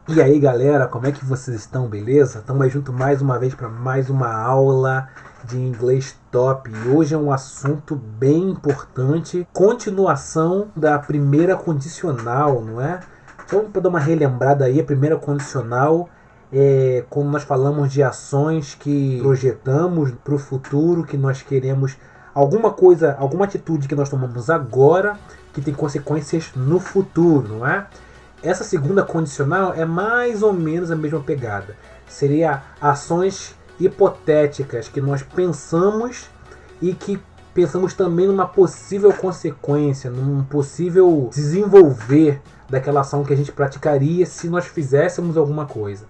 E aí galera, como é que vocês estão? Beleza? Estamos aí junto mais uma vez para mais uma aula de inglês top. E hoje é um assunto bem importante, continuação da primeira condicional, não é? Só para dar uma relembrada aí, a primeira condicional é quando nós falamos de ações que projetamos para o futuro, que nós queremos alguma coisa, alguma atitude que nós tomamos agora que tem consequências no futuro, não é? Essa segunda condicional é mais ou menos a mesma pegada. Seria ações hipotéticas que nós pensamos e que pensamos também numa possível consequência, num possível desenvolver daquela ação que a gente praticaria se nós fizéssemos alguma coisa.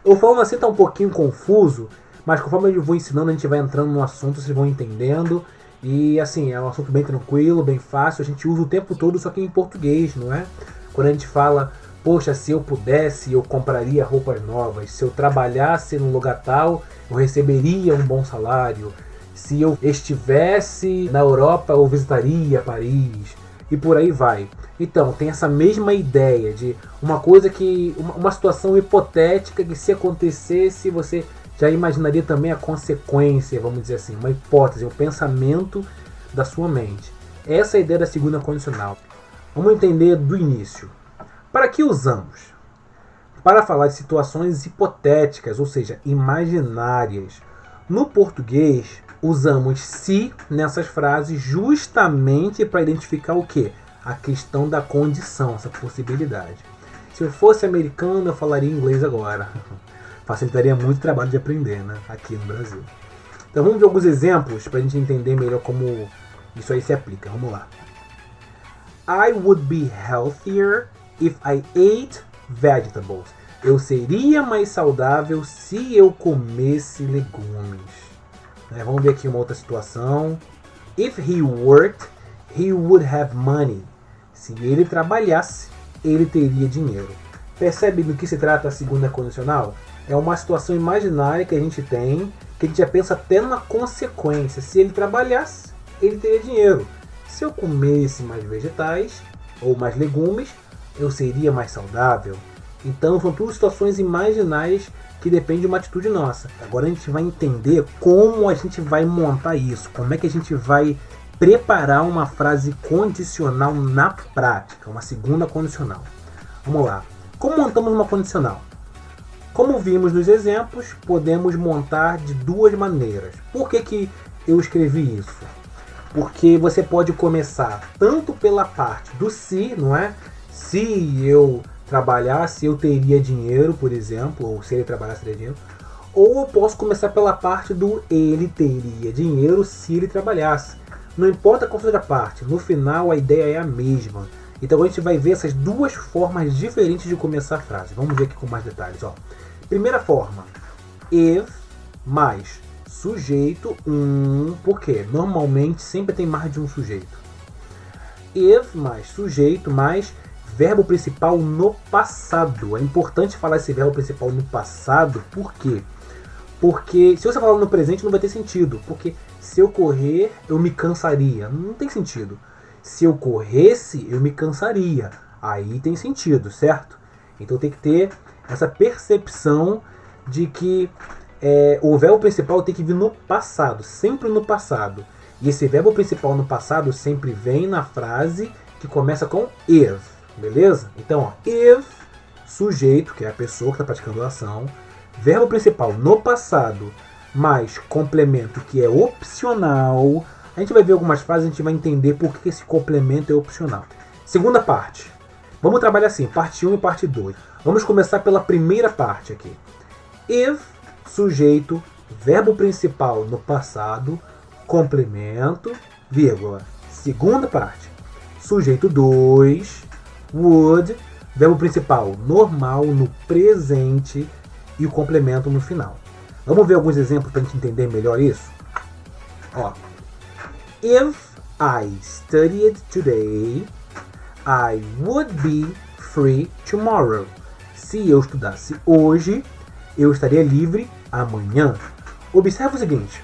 Eu falando assim tá um pouquinho confuso, mas conforme eu vou ensinando a gente vai entrando no assunto, vocês vão entendendo. E assim, é um assunto bem tranquilo, bem fácil, a gente usa o tempo todo, só que em português, não é? Quando a gente fala, poxa, se eu pudesse, eu compraria roupas novas. Se eu trabalhasse num lugar tal, eu receberia um bom salário. Se eu estivesse na Europa, eu visitaria Paris. E por aí vai. Então, tem essa mesma ideia de uma coisa que. Uma situação hipotética que se acontecesse, você já imaginaria também a consequência, vamos dizer assim, uma hipótese, um pensamento da sua mente. Essa é a ideia da segunda condicional. Vamos entender do início. Para que usamos? Para falar de situações hipotéticas, ou seja, imaginárias. No português, usamos se nessas frases justamente para identificar o quê? A questão da condição, essa possibilidade. Se eu fosse americano, eu falaria inglês agora. Facilitaria muito o trabalho de aprender, né? Aqui no Brasil. Então vamos ver alguns exemplos para a gente entender melhor como isso aí se aplica. Vamos lá. I would be healthier if I ate vegetables. Eu seria mais saudável se eu comesse legumes. Vamos ver aqui uma outra situação. If he worked, he would have money. Se ele trabalhasse, ele teria dinheiro. Percebe do que se trata a segunda condicional? É uma situação imaginária que a gente tem, que a gente já pensa até na consequência. Se ele trabalhasse, ele teria dinheiro. Se eu comesse mais vegetais ou mais legumes, eu seria mais saudável. Então são tudo situações imaginárias que dependem de uma atitude nossa. Agora a gente vai entender como a gente vai montar isso, como é que a gente vai preparar uma frase condicional na prática, uma segunda condicional. Vamos lá. Como montamos uma condicional? Como vimos nos exemplos, podemos montar de duas maneiras. Por que eu escrevi isso? Porque você pode começar tanto pela parte do se, não é? Se eu trabalhasse, eu teria dinheiro, por exemplo, ou se ele trabalhasse, teria dinheiro. Ou eu posso começar pela parte do ele teria dinheiro se ele trabalhasse. Não importa qual seja a parte, no final a ideia é a mesma. Então a gente vai ver essas duas formas diferentes de começar a frase. Vamos ver aqui com mais detalhes. Ó. Primeira forma, if mais sujeito porque normalmente sempre tem mais de um sujeito. If mais sujeito mais verbo principal no passado. É importante falar esse verbo principal no passado, por quê? Porque se você falar no presente não vai ter sentido, porque se eu correr eu me cansaria, não tem sentido. Se eu corresse eu me cansaria, aí tem sentido, certo? Então tem que ter essa percepção de que o verbo principal tem que vir no passado, sempre no passado. E esse verbo principal no passado sempre vem na frase que começa com if, beleza? Então, ó, if, sujeito, que é a pessoa que está praticando a ação, verbo principal no passado, mais complemento que é opcional. A gente vai ver algumas frases, a gente vai entender por que esse complemento é opcional. Segunda parte. Vamos trabalhar assim, parte 1 e parte 2. Vamos começar pela primeira parte aqui. If, sujeito, verbo principal no passado, complemento, vírgula. Segunda parte. Sujeito 2, would, verbo principal normal no presente e o complemento no final. Vamos ver alguns exemplos para a gente entender melhor isso? Ó. If I studied today, I would be free tomorrow. Se eu estudasse hoje, eu estaria livre amanhã. Observe o seguinte.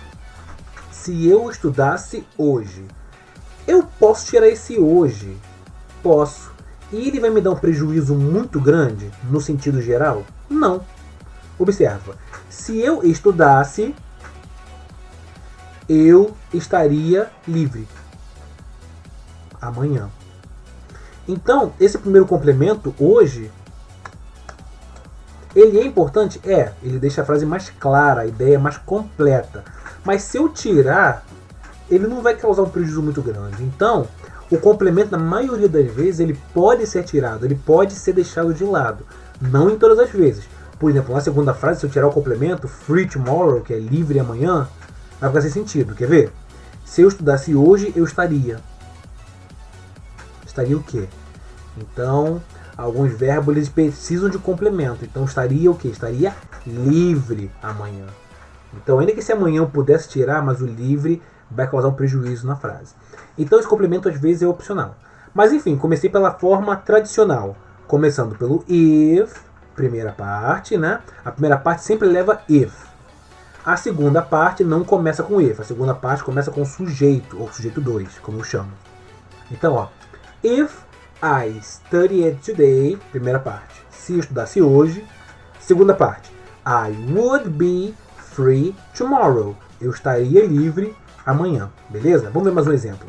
Se eu estudasse hoje, eu posso tirar esse hoje. Posso. E ele vai me dar um prejuízo muito grande no sentido geral? Não. Observa, se eu estudasse, eu estaria livre amanhã. Então, esse primeiro complemento, hoje, ele é importante? Ele deixa a frase mais clara, a ideia mais completa. Mas se eu tirar, ele não vai causar um prejuízo muito grande. Então, o complemento, na maioria das vezes, ele pode ser tirado, ele pode ser deixado de lado. Não em todas as vezes. Por exemplo, na segunda frase, se eu tirar o complemento, free tomorrow, que é livre amanhã, vai ficar sem sentido. Quer ver? Se eu estudasse hoje, eu estaria. Estaria o quê? Então, alguns verbos eles precisam de complemento. Então, estaria o quê? Estaria livre amanhã. Então, ainda que se amanhã eu pudesse tirar, mas o livre vai causar um prejuízo na frase. Então, esse complemento às vezes é opcional. Mas, enfim, comecei pela forma tradicional. Começando pelo if, primeira parte, né? A primeira parte sempre leva if. A segunda parte não começa com if. A segunda parte começa com sujeito, ou sujeito 2, como eu chamo. Então, ó. If I studied today, primeira parte. Se eu estudasse hoje. Segunda parte. I would be free tomorrow. Eu estaria livre amanhã. Beleza? Vamos ver mais um exemplo.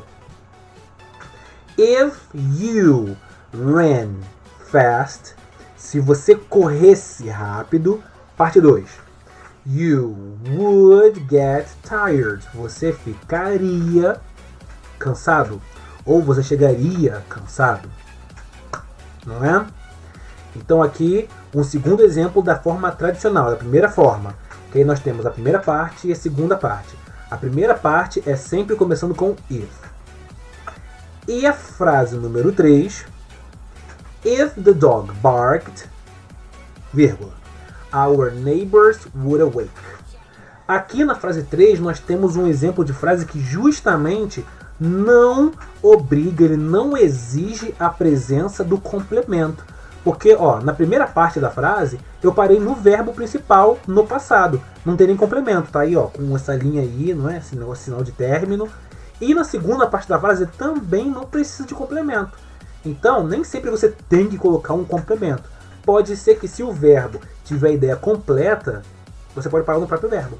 If you ran fast. Se você corresse rápido. Parte 2. You would get tired. Você ficaria cansado. Ou você chegaria cansado. Não é? Então aqui um segundo exemplo da forma tradicional, da primeira forma. Que aí nós temos a primeira parte e a segunda parte. A primeira parte é sempre começando com if. E a frase número 3. If the dog barked, vírgula, our neighbors would awake. Aqui na frase 3 nós temos um exemplo de frase que justamente não obriga, ele não exige a presença do complemento. Porque, ó, na primeira parte da frase, eu parei no verbo principal no passado. Não tem nem complemento, tá aí, ó, com essa linha aí, não é? Sinal de término. E na segunda parte da frase também não precisa de complemento. Então, nem sempre você tem que colocar um complemento. Pode ser que se o verbo tiver a ideia completa, você pode parar no próprio verbo.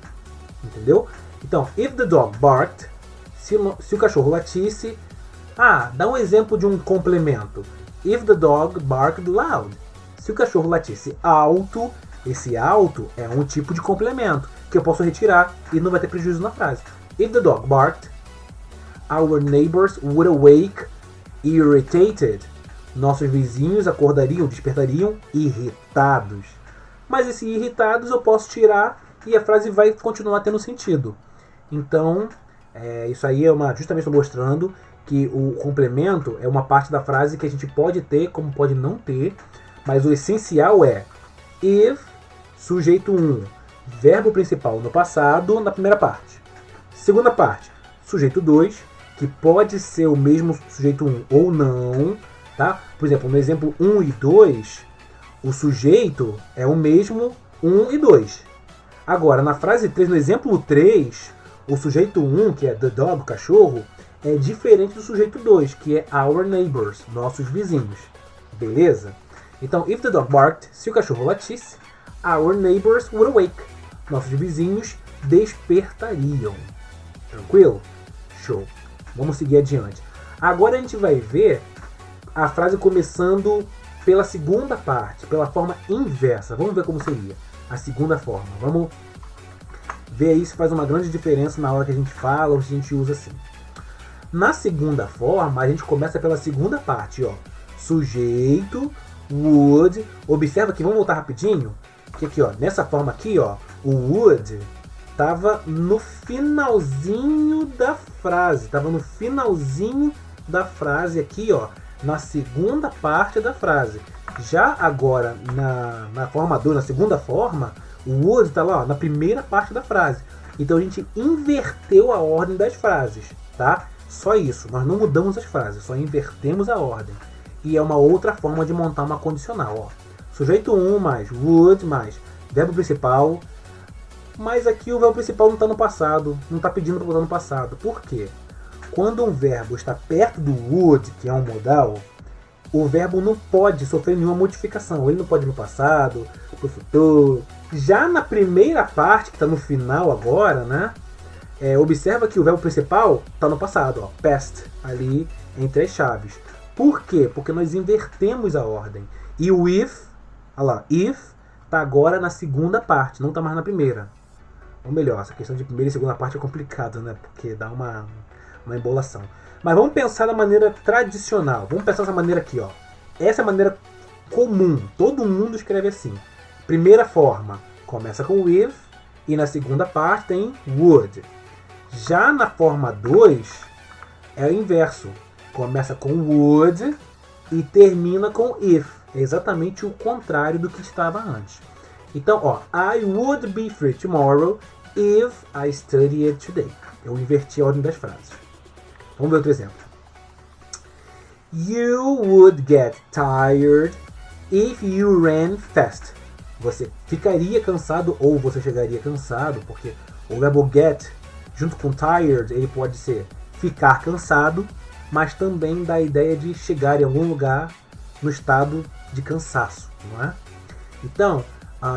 Entendeu? Então, if the dog barked, se o cachorro latisse, dá um exemplo de um complemento. If the dog barked loud. Se o cachorro latisse alto, esse alto é um tipo de complemento que eu posso retirar e não vai ter prejuízo na frase. If the dog barked, our neighbors would awake irritated. Nossos vizinhos acordariam, despertariam irritados. Mas esse irritados eu posso tirar e a frase vai continuar tendo sentido. Então, isso aí justamente estou mostrando que o complemento é uma parte da frase que a gente pode ter, como pode não ter, mas o essencial é if, sujeito 1, verbo principal no passado, na primeira parte. Segunda parte, sujeito 2, que pode ser o mesmo sujeito 1 ou não, tá? Por exemplo, no exemplo 1 e 2, o sujeito é o mesmo 1 e 2. Agora, na frase 3, no exemplo 3, o sujeito 1, que é the dog, o cachorro, é diferente do sujeito 2, que é our neighbors, nossos vizinhos. Beleza? Então, if the dog barked, se o cachorro latisse, our neighbors would awake. Nossos vizinhos despertariam. Tranquilo? Show. Vamos seguir adiante. Agora a gente vai ver a frase começando pela segunda parte, pela forma inversa. Vamos ver como seria a segunda forma. Vamos ver aí se faz uma grande diferença na hora que a gente fala ou se a gente usa assim. Na segunda forma, a gente começa pela segunda parte, ó. Sujeito, would. Observa que, vamos voltar rapidinho, que aqui, ó, nessa forma aqui, ó, o would estava no finalzinho da frase. Estava no finalzinho da frase aqui, ó, na segunda parte da frase. Já agora, na forma 2, na segunda forma, o would está lá, ó, na primeira parte da frase. Então a gente inverteu a ordem das frases, tá? Só isso, nós não mudamos as frases, só invertemos a ordem. E é uma outra forma de montar uma condicional, ó. Sujeito 1 mais would mais verbo principal. Mas aqui o verbo principal não está no passado, não está pedindo para botar no passado. Por quê? Quando um verbo está perto do would, que é um modal, o verbo não pode sofrer nenhuma modificação. Ele não pode ir no passado, no futuro. Já na primeira parte, que está no final agora, né? Observa que o verbo principal está no passado, ó, past, ali entre as chaves. Por quê? Porque nós invertemos a ordem. E o if, olha lá, if está agora na segunda parte, não está mais na primeira. Ou melhor, essa questão de primeira e segunda parte é complicada, né? Porque dá uma embolação. Mas vamos pensar da maneira tradicional. Vamos pensar dessa maneira aqui, ó. Essa é a maneira comum. Todo mundo escreve assim. Primeira forma, começa com with e na segunda parte tem would. Já na forma 2, é o inverso. Começa com would e termina com if. É exatamente o contrário do que estava antes. Então, ó, I would be free tomorrow if I studied today. Eu inverti a ordem das frases. Vamos ver outro exemplo. You would get tired if you ran fast. Você ficaria cansado ou você chegaria cansado, porque o verbo get, junto com tired, ele pode ser ficar cansado, mas também dá a ideia de chegar em algum lugar no estado de cansaço, não é? Então,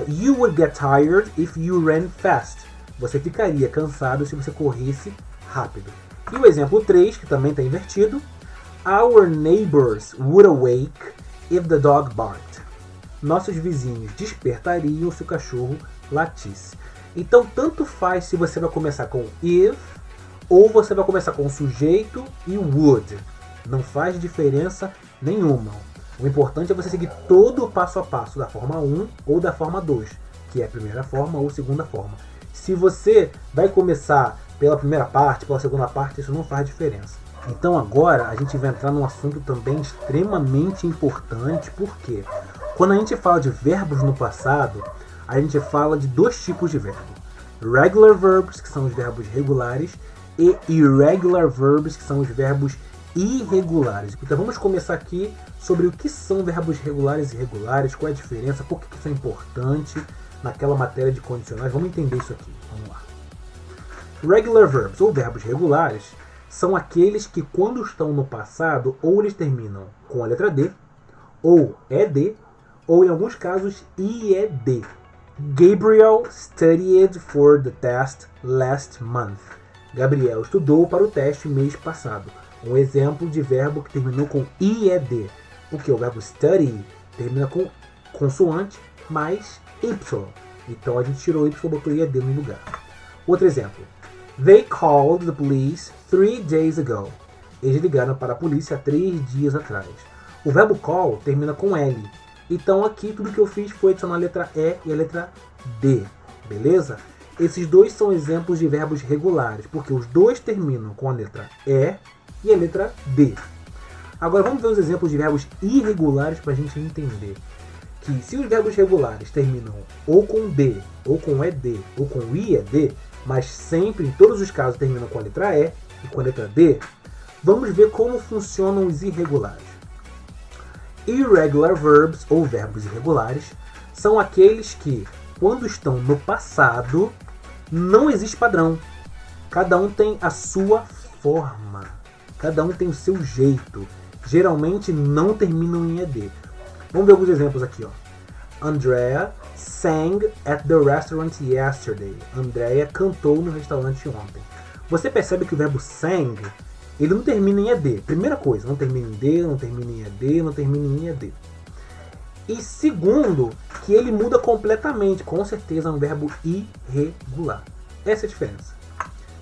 you would get tired if you ran fast. Você ficaria cansado se você corresse rápido. E o exemplo 3, que também está invertido. Our neighbors would awake if the dog barked. Nossos vizinhos despertariam se o cachorro latisse. Então, tanto faz se você vai começar com if ou você vai começar com sujeito e would. Não faz diferença nenhuma. O importante é você seguir todo o passo a passo da forma 1 ou da forma 2, que é a primeira forma ou segunda forma. Se você vai começar pela primeira parte, pela segunda parte, isso não faz diferença. Então agora a gente vai entrar num assunto também extremamente importante, porque quando a gente fala de verbos no passado, a gente fala de dois tipos de verbos. Regular verbs, que são os verbos regulares, e irregular verbs, que são os verbos irregulares. Então vamos começar aqui sobre o que são verbos regulares e irregulares, qual é a diferença, por que isso é importante naquela matéria de condicionais. Vamos entender isso aqui. Vamos lá. Regular verbs, ou verbos regulares, são aqueles que quando estão no passado, ou eles terminam com a letra D, ou ED, ou em alguns casos IED. Gabriel studied for the test last month. Gabriel estudou para o teste mês passado. Um exemplo de verbo que terminou com IED. O que? O verbo study termina com consoante mais Y. Então a gente tirou Y e botou IED no lugar. Outro exemplo. They called the police 3 days ago. Eles ligaram para a polícia 3 dias atrás. O verbo call termina com L. Então aqui tudo que eu fiz foi adicionar a letra E e a letra D. Beleza? Esses dois são exemplos de verbos regulares, porque os dois terminam com a letra E e a letra D. Agora vamos ver os exemplos de verbos irregulares para a gente entender que se os verbos regulares terminam ou com D, ou com ED, ou com IED, mas sempre, em todos os casos, terminam com a letra E e com a letra D, vamos ver como funcionam os irregulares. Irregular verbs, ou verbos irregulares, são aqueles que, quando estão no passado, não existe padrão. Cada um tem a sua forma. Cada um tem o seu jeito. Geralmente não terminam em ED. Vamos ver alguns exemplos aqui, ó. Andrea sang at the restaurant yesterday. Andrea cantou no restaurante ontem. Você percebe que o verbo sang, ele não termina em ED. Primeira coisa, não termina em D, não termina em ED, não termina em ED. E segundo, que ele muda completamente. Com certeza é um verbo irregular. Essa é a diferença.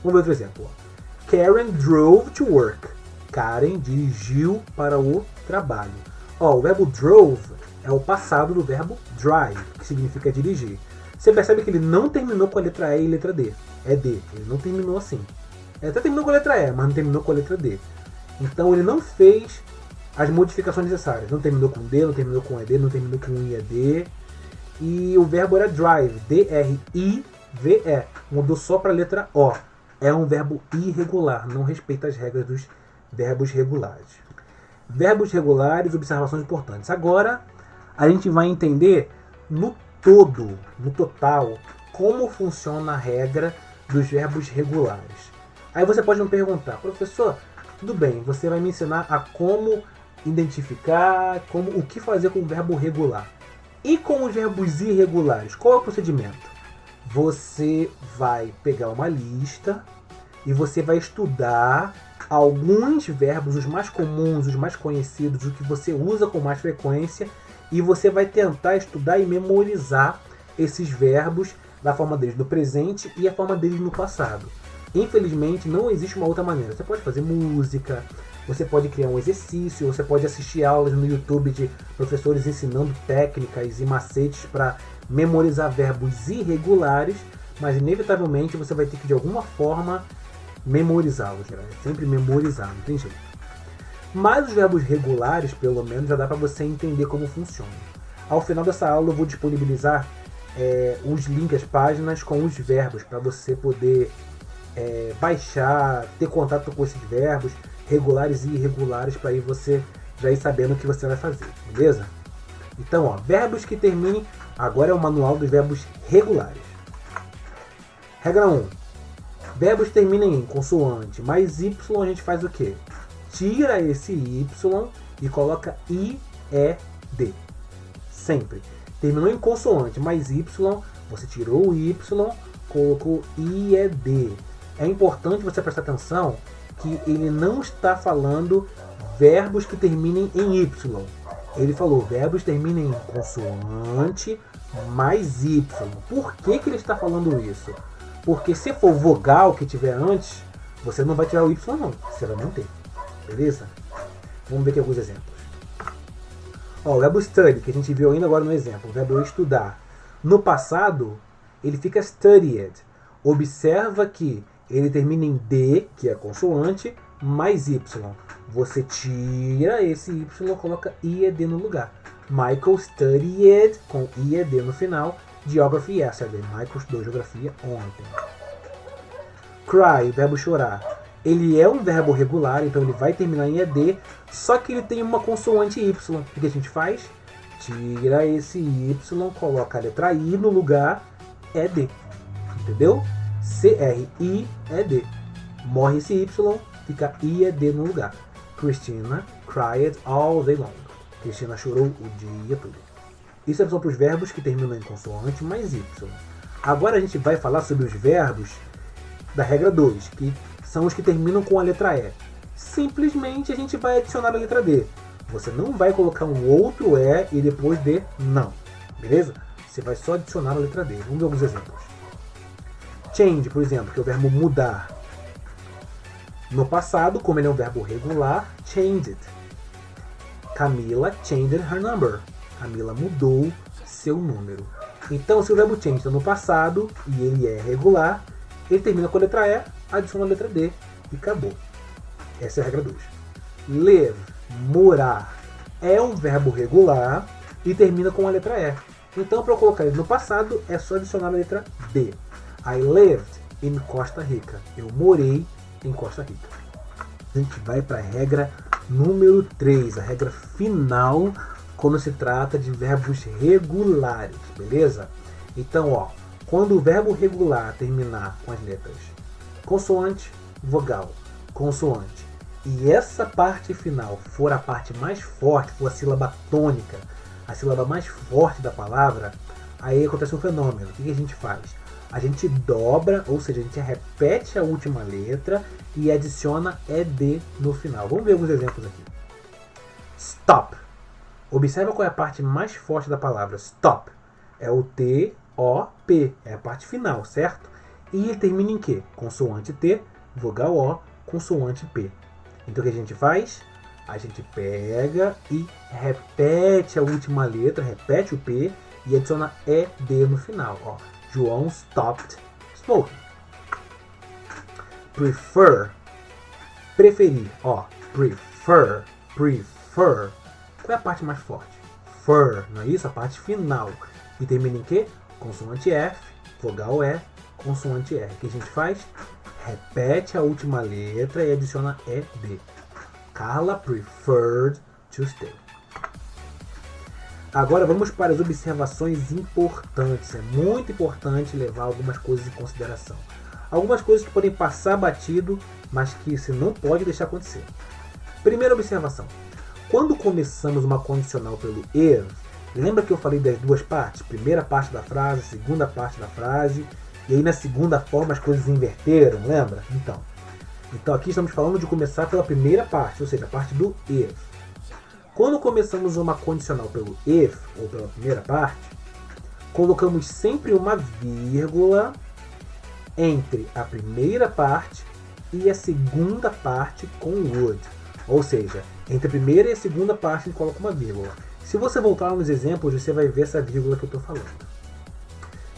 Vamos ver outro exemplo. Ó. Karen drove to work. Karen dirigiu para o trabalho. Ó, o verbo drove é o passado do verbo drive, que significa dirigir. Você percebe que ele não terminou com a letra E e letra D. É D. Ele não terminou assim. Ele até terminou com a letra E, mas não terminou com a letra D. Então ele não fez as modificações necessárias. Não terminou com D, não terminou com ED, não terminou com IED. E o verbo era drive, D-R-I-V-E. Mudou só para a letra O. É um verbo irregular, não respeita as regras dos verbos regulares. Verbos regulares, observações importantes. Agora a gente vai entender no todo, no total, como funciona a regra dos verbos regulares. Aí você pode me perguntar, professor, tudo bem, você vai me ensinar a como identificar o que fazer com o verbo regular. E com os verbos irregulares, qual é o procedimento? Você vai pegar uma lista e você vai estudar alguns verbos, os mais comuns, os mais conhecidos, o que você usa com mais frequência, e você vai tentar estudar e memorizar esses verbos da forma deles no presente e a forma deles no passado. Infelizmente, não existe uma outra maneira. Você pode fazer música, você pode criar um exercício, você pode assistir aulas no YouTube de professores ensinando técnicas e macetes para memorizar verbos irregulares, mas inevitavelmente você vai ter que de alguma forma memorizá-los, galera. Sempre memorizar, não tem jeito. Mas os verbos regulares, pelo menos, já dá para você entender como funciona. Ao final dessa aula eu vou disponibilizar os links, as páginas com os verbos para você poder baixar, ter contato com esses verbos regulares e irregulares, para aí você já ir sabendo o que você vai fazer, beleza? Então, ó, verbos que terminem, agora é o manual dos verbos regulares. Regra 1. Verbos que terminem em consoante mais Y, a gente faz o quê? Tira esse Y e coloca IED. Sempre. Terminou em consoante mais Y, você tirou o Y, colocou IED. É importante você prestar atenção que ele não está falando verbos que terminem em Y. Ele falou verbos que terminem em consoante mais Y. Por que ele está falando isso? Porque se for vogal que tiver antes, você não vai tirar o Y não, você vai manter. Beleza? Vamos ver aqui alguns exemplos. Ó, o verbo study, que a gente viu ainda agora no exemplo, o verbo estudar. No passado, ele fica studied. Observa que ele termina em D, que é consoante, mais Y. Você tira esse Y e coloca IED no lugar. Michael studied, com IED no final, Geography yesterday. Michael estudou geografia ontem. Cry, o verbo chorar. Ele é um verbo regular, então ele vai terminar em ED, só que ele tem uma consoante Y. O que a gente faz? Tira esse Y, coloca a letra I no lugar, ED. Entendeu? C-R-I-E-D. Morre esse Y, fica IED no lugar. Christina cried all day long. Cristina chorou o dia todo. Isso é só para os verbos que terminam em consoante mais Y. Agora a gente vai falar sobre os verbos da regra 2, que são os que terminam com a letra E. Simplesmente a gente vai adicionar a letra D. Você não vai colocar um outro E e depois D, não. Beleza? Você vai só adicionar a letra D. Vamos ver alguns exemplos. Change, por exemplo, que é o verbo mudar. No passado, como ele é um verbo regular, changed. Camila changed her number. Camila mudou seu número. Então, se o verbo change está no passado e ele é regular, ele termina com a letra E, adiciona a letra D e acabou. Essa é a regra 2. Live, morar, é um verbo regular e termina com a letra E. Então, para eu colocar ele no passado, é só adicionar a letra D. I lived in Costa Rica. Eu morei em Costa Rica. A gente vai para a regra número 3, a regra final quando se trata de verbos regulares, beleza? Então, ó, quando o verbo regular terminar com as letras consoante, vogal, consoante, e essa parte final for a parte mais forte, for a sílaba tônica, a sílaba mais forte da palavra, aí acontece um fenômeno. O que a gente faz? A gente dobra, ou seja, a gente repete a última letra e adiciona ED no final. Vamos ver alguns exemplos aqui. Stop. Observa qual é a parte mais forte da palavra. Stop. É o T-O-P. É a parte final, certo? E ele termina em quê? Consoante T, vogal O, consoante P. Então o que a gente faz? A gente pega e repete a última letra, repete o P e adiciona ED no final. Ó. João stopped smoking. Prefer. Preferir. Ó. Prefer. Prefer. Qual é a parte mais forte? Fur, não é isso? A parte final. E termina em quê? Consoante F, vogal E, consoante R. O que a gente faz? Repete a última letra e adiciona ED. Carla preferred to stay. Agora vamos para as observações importantes. É muito importante levar algumas coisas em consideração. Algumas coisas que podem passar batido, mas que você não pode deixar acontecer. Primeira observação. quando começamos uma condicional pelo if, lembra que eu falei das duas partes? Primeira parte da frase, segunda parte da frase, e aí na segunda forma as coisas inverteram, lembra? Então aqui estamos falando de começar pela primeira parte, ou seja, a parte do if. Quando começamos uma condicional pelo if, ou pela primeira parte, colocamos sempre uma vírgula entre a primeira parte e a segunda parte com would. Ou seja, entre a primeira e a segunda parte a gente coloca uma vírgula. Se você voltar nos exemplos, você vai ver essa vírgula que eu estou falando.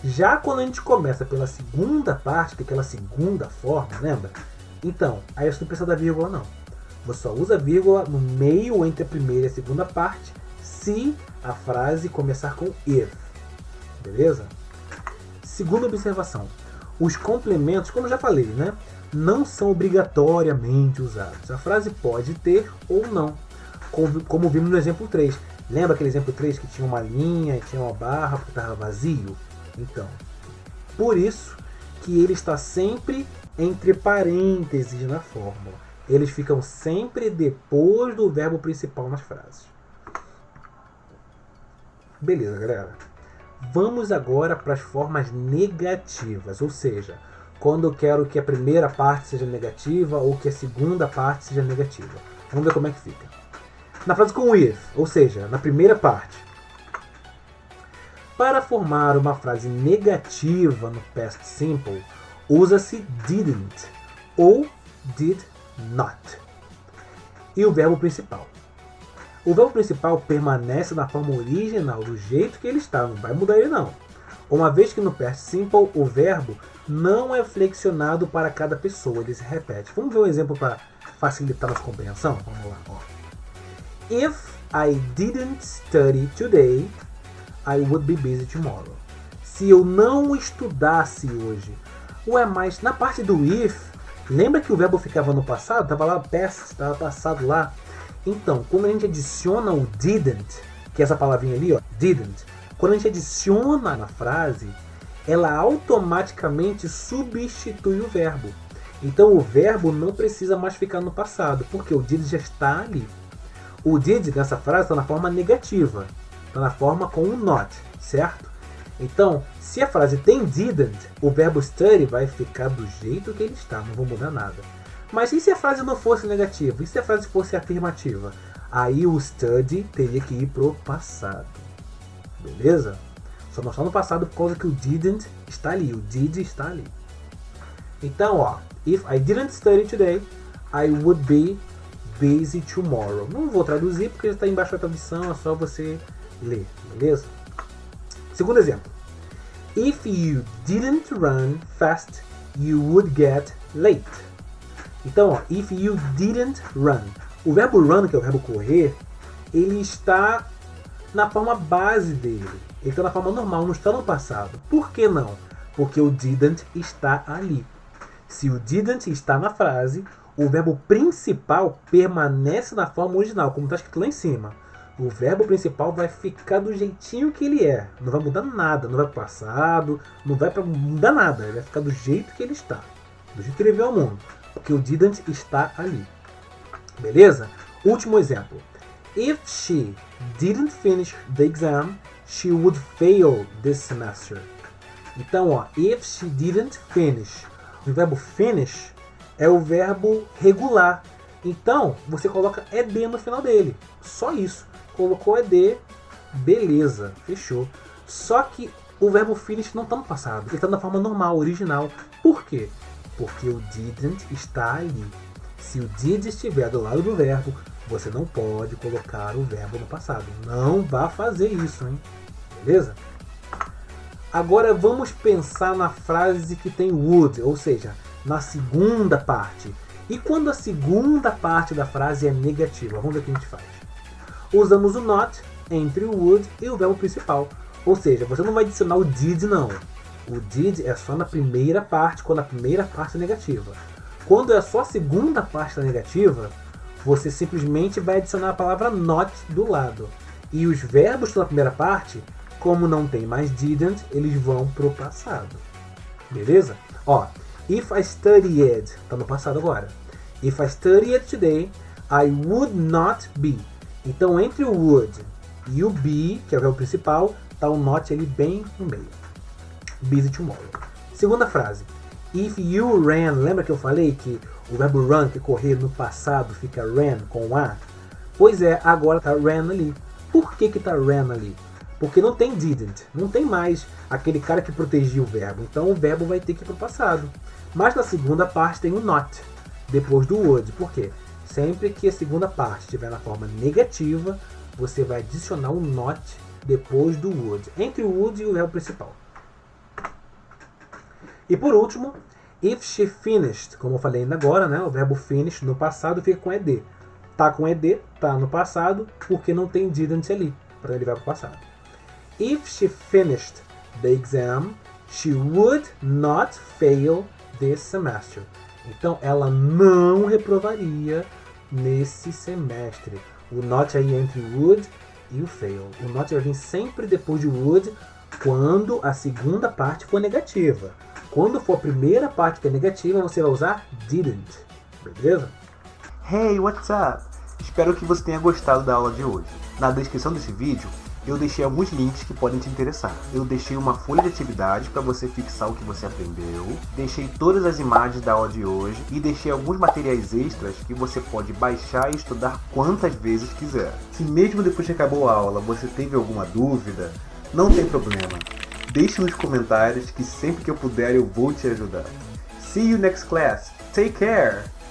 Já quando a gente começa pela segunda parte, que é aquela segunda forma, lembra? Então, aí você não precisa da vírgula não. Você só usa a vírgula no meio entre a primeira e a segunda parte, se a frase começar com if. Beleza? Segunda observação. Os complementos, como eu já falei, né, não são obrigatoriamente usados. A frase pode ter ou não, como vimos no exemplo 3. Lembra aquele exemplo 3 que tinha uma linha e tinha uma barra porque estava vazio? Então, por isso que ele está sempre entre parênteses na fórmula. Eles ficam sempre depois do verbo principal nas frases. Beleza, galera? Vamos agora para as formas negativas, ou seja, quando eu quero que a primeira parte seja negativa ou que a segunda parte seja negativa. Vamos ver como é que fica. Na frase com with, ou seja, na primeira parte. Para formar uma frase negativa no past simple, usa-se didn't ou did not. E o verbo principal. O verbo principal permanece na forma original, do jeito que ele está, não vai mudar ele não. Uma vez que no past simple o verbo não é flexionado para cada pessoa, ele se repete. Vamos ver um exemplo para facilitar nossa compreensão? Vamos lá. Ó. If I didn't study today, I would be busy tomorrow. Se eu não estudasse hoje. Ué, mas na parte do if, lembra que o verbo ficava no passado? Estava lá past, estava passado lá. Então, quando a gente adiciona o didn't, que é essa palavrinha ali, ó, didn't, quando a gente adiciona na frase, ela automaticamente substitui o verbo. Então o verbo não precisa mais ficar no passado, porque o did já está ali. O did nessa frase está na forma negativa, está na forma com o not, certo? Então, se a frase tem didn't, o verbo study vai ficar do jeito que ele está, não vou mudar nada. Mas e se a frase não fosse negativa? E se a frase fosse afirmativa? Aí o study teria que ir pro passado. Beleza? Só não está no passado por causa que o didn't está ali. O did está ali. Então, ó. If I didn't study today, I would be busy tomorrow. Não vou traduzir porque já está embaixo da tradução. É só você ler. Beleza? Segundo exemplo. If you didn't run fast, you would get late. Então, ó, if you didn't run. O verbo run, que é o verbo correr, ele está na forma base dele. Ele está na forma normal, não está no passado. Por que não? Porque o didn't está ali. Se o didn't está na frase, o verbo principal permanece na forma original, como está escrito lá em cima. O verbo principal vai ficar do jeitinho que ele é. Não vai mudar nada, não vai para o passado, não vai para mudar nada. Ele vai ficar do jeito que ele está. Do jeito que ele veio ao mundo. Porque o didn't está ali. Beleza? Último exemplo. If she didn't finish the exam, she would fail this semester. Então, ó, if she didn't finish. O verbo finish é o verbo regular. Então, você coloca ed no final dele. Só isso. Colocou ed, beleza, fechou. Só que o verbo finish não está no passado. Ele está na forma normal, original. Por quê? Porque o didn't está ali. Se o did estiver do lado do verbo, você não pode colocar o verbo no passado. Não vá fazer isso, hein? Beleza? Agora vamos pensar na frase que tem would, ou seja, na segunda parte. E quando a segunda parte da frase é negativa? Vamos ver o que a gente faz. Usamos o not entre o would e o verbo principal. Ou seja, você não vai adicionar o did, não. O did é só na primeira parte, quando a primeira parte é negativa. Quando é só a segunda parte da negativa, você simplesmente vai adicionar a palavra not do lado. E os verbos da primeira parte, como não tem mais didn't, eles vão pro passado. Beleza? Ó, if I studied, tá no passado agora. If I studied today, I would not be. Então entre o would e o be, que é o verbo principal, tá o not ali bem no meio. Busy tomorrow. Segunda frase. If you ran, lembra que eu falei que o verbo run, que é correr, no passado fica ran com A? Pois é, agora tá ran ali. Por que tá ran ali? Porque não tem didn't, não tem mais aquele cara que protegia o verbo. Então o verbo vai ter que ir pro passado. Mas na segunda parte tem o not, depois do would. Por quê? Sempre que a segunda parte estiver na forma negativa, você vai adicionar o not depois do would, entre o would e o verbo principal. E por último, if she finished, como eu falei ainda agora, né, o verbo finish no passado fica com ed. Tá com ed, tá no passado, porque não tem didn't ali, para ele vai para o passado. If she finished the exam, she would not fail this semester. Então ela não reprovaria nesse semestre. O not aí entre o would e o fail. O not vai vir sempre depois de would quando a segunda parte for negativa. Quando for a primeira parte que é negativa, você vai usar didn't. Beleza? Hey, what's up? Espero que você tenha gostado da aula de hoje. Na descrição desse vídeo, eu deixei alguns links que podem te interessar. Eu deixei uma folha de atividades para você fixar o que você aprendeu, deixei todas as imagens da aula de hoje e deixei alguns materiais extras que você pode baixar e estudar quantas vezes quiser. Se mesmo depois que acabou a aula você teve alguma dúvida, não tem problema. Deixe nos comentários que sempre que eu puder eu vou te ajudar. See you next class. Take care!